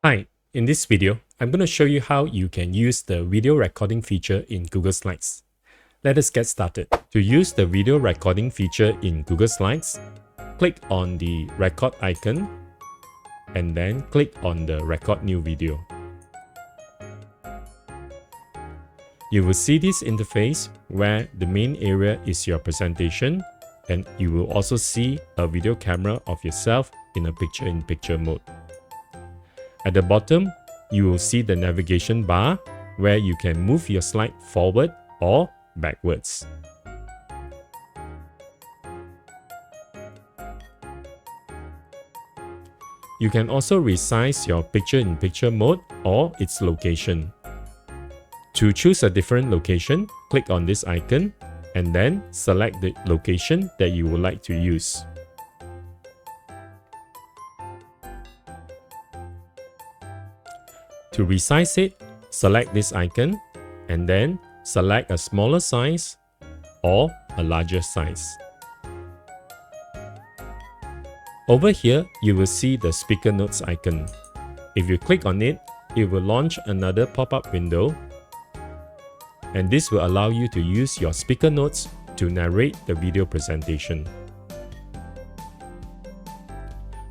Hi, in this video, I'm going to show you how you can use the video recording feature in Google Slides. Let us get started. To use the video recording feature in Google Slides, click on the record icon and then click on the record new video. You will see this interface where the main area is your presentation, and you will also see a video camera of yourself in a picture-in-picture mode. At the bottom, you will see the navigation bar where you can move your slide forward or backwards. You can also resize your picture-in-picture mode or its location. To choose a different location, click on this icon and then select the location that you would like to use. To resize it, select this icon and then select a smaller size or a larger size. Over here, you will see the speaker notes icon. If you click on it, it will launch another pop-up window, and this will allow you to use your speaker notes to narrate the video presentation.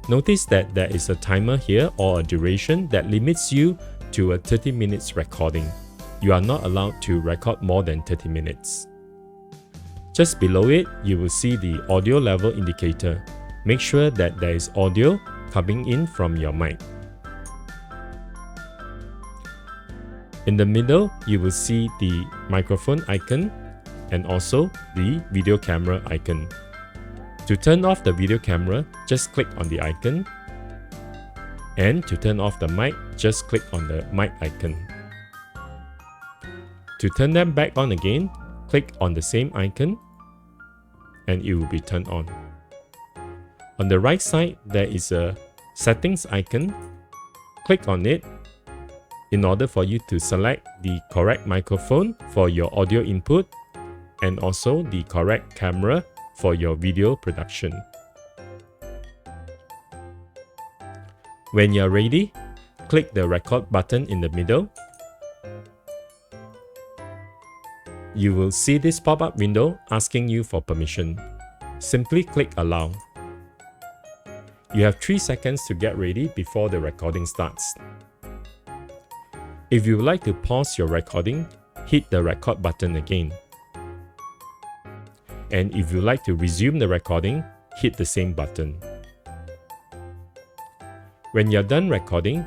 Notice that there is a timer here or a duration that limits you to a 30 minutes recording. You are not allowed to record more than 30 minutes. Just below it, you will see the audio level indicator. Make sure that there is audio coming in from your mic. In the middle, you will see the microphone icon and also the video camera icon. To turn off the video camera, just click on the icon. And to turn off the mic, just click on the mic icon. To turn them back on again, click on the same icon and it will be turned on. On the right side, there is a settings icon. Click on it in order for you to select the correct microphone for your audio input and also the correct camera for your video production. When you're ready, click the record button in the middle. You will see this pop-up window asking you for permission. Simply click allow. You have 3 seconds to get ready before the recording starts. If you would like to pause your recording, hit the record button again. And if you would like to resume the recording, hit the same button. When you're done recording,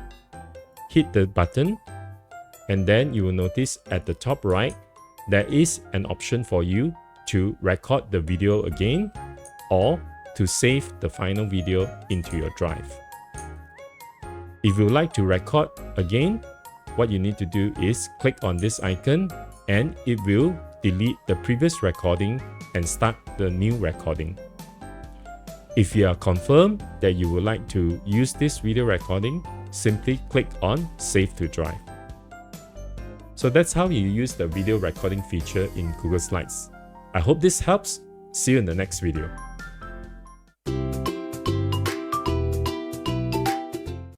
hit the button and then you will notice at the top right, there is an option for you to record the video again or to save the final video into your drive. If you would like to record again, what you need to do is click on this icon and it will delete the previous recording and start the new recording. If you are confirmed that you would like to use this video recording, simply click on Save to Drive. So that's how you use the video recording feature in Google Slides. I hope this helps. See you in the next video.